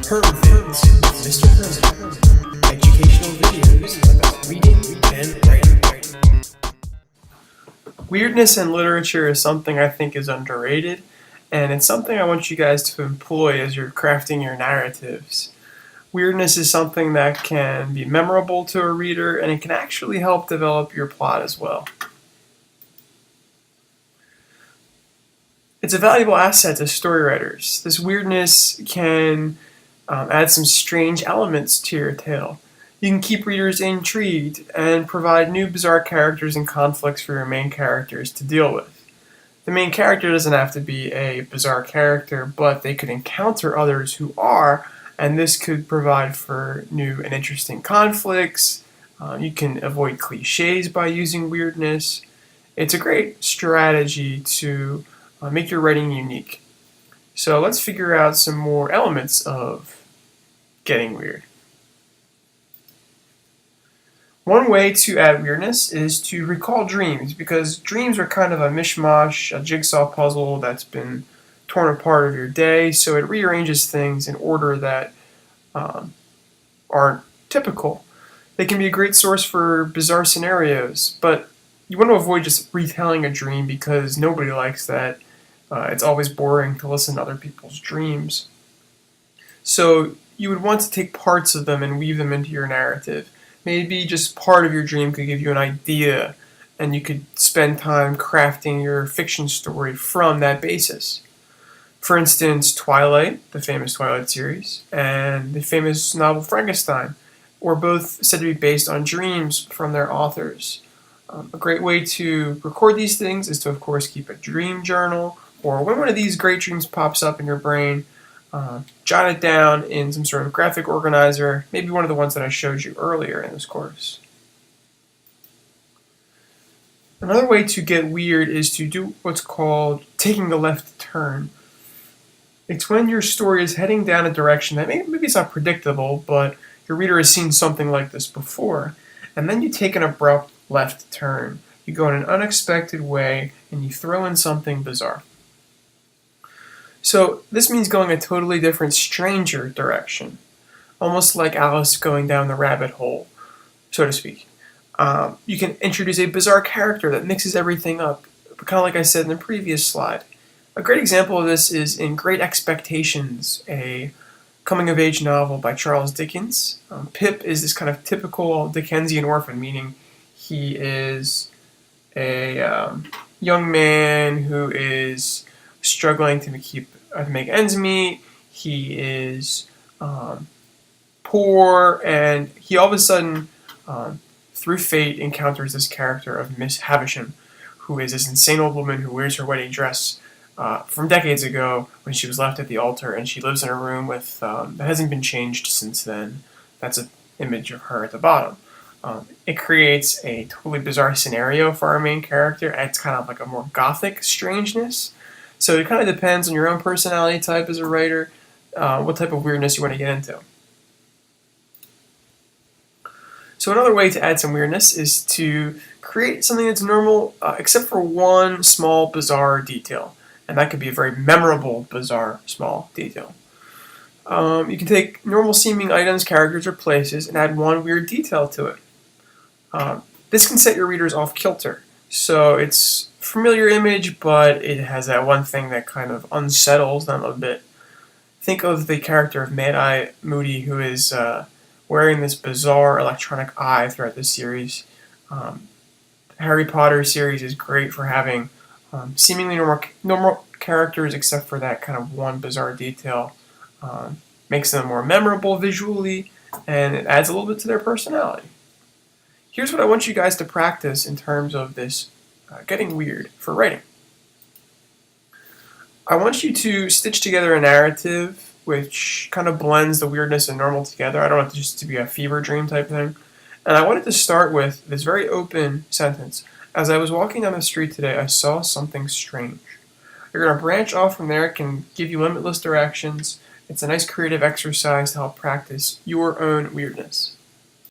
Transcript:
Hermvids with Mr. Hermit. Educational videos about reading and writing. Weirdness in literature is something I think is underrated, and it's something I want you guys to employ as you're crafting your narratives. Weirdness is something that can be memorable to a reader, and it can actually help develop your plot as well. It's a valuable asset to story writers. This weirdness can add some strange elements to your tale. You can keep readers intrigued and provide new bizarre characters and conflicts for your main characters to deal with. The main character doesn't have to be a bizarre character, but they could encounter others who are, and this could provide for new and interesting conflicts. You can avoid cliches by using weirdness. It's a great strategy to make your writing unique. So let's figure out some more elements of getting weird. One way to add weirdness is to recall dreams, because dreams are kind of a mishmash, a jigsaw puzzle that's been torn apart of your day, so it rearranges things in order that aren't typical. They can be a great source for bizarre scenarios, but you want to avoid just retelling a dream because nobody likes that. It's always boring to listen to other people's dreams. So you would want to take parts of them and weave them into your narrative. Maybe just part of your dream could give you an idea, and you could spend time crafting your fiction story from that basis. For instance, Twilight, the famous Twilight series, and the famous novel Frankenstein were both said to be based on dreams from their authors. A great way to record these things is to, of course, keep a dream journal, or when one of these great dreams pops up in your brain, jot it down in some sort of graphic organizer, maybe one of the ones that I showed you earlier in this course. Another way to get weird is to do what's called taking a left turn. It's when your story is heading down a direction that maybe it's not predictable, but your reader has seen something like this before, and then you take an abrupt left turn. You go in an unexpected way, and you throw in something bizarre. So this means going a totally different, stranger direction, almost like Alice going down the rabbit hole, so to speak. You can introduce a bizarre character that mixes everything up, kind of like I said in the previous slide. A great example of this is in Great Expectations, a coming-of-age novel by Charles Dickens. Pip is this kind of typical Dickensian orphan, meaning he is a young man who is struggling to make ends meet. He is poor, and he all of a sudden, through fate, encounters this character of Miss Havisham, who is this insane old woman who wears her wedding dress from decades ago when she was left at the altar, and she lives in a room with that hasn't been changed since then. That's an image of her at the bottom. It creates a totally bizarre scenario for our main character, and it's kind of like a more gothic strangeness. So it kind of depends on your own personality type as a writer, what type of weirdness you want to get into. So another way to add some weirdness is to create something that's normal, except for one small bizarre detail. And that could be a very memorable, bizarre, small detail. You can take normal seeming items, characters, or places and add one weird detail to it. This can set your readers off kilter. So it's a familiar image, but it has that one thing that kind of unsettles them a bit. Think of the character of Mad-Eye Moody, who is wearing this bizarre electronic eye throughout the series. The Harry Potter series is great for having seemingly normal characters, except for that kind of one bizarre detail. Makes them more memorable visually, and it adds a little bit to their personality. Here's what I want you guys to practice in terms of this getting weird for writing. I want you to stitch together a narrative which kind of blends the weirdness and normal together. I don't want it just to be a fever dream type thing. And I wanted to start with this very open sentence. As I was walking down the street today, I saw something strange. You're going to branch off from there. It can give you limitless directions. It's a nice creative exercise to help practice your own weirdness.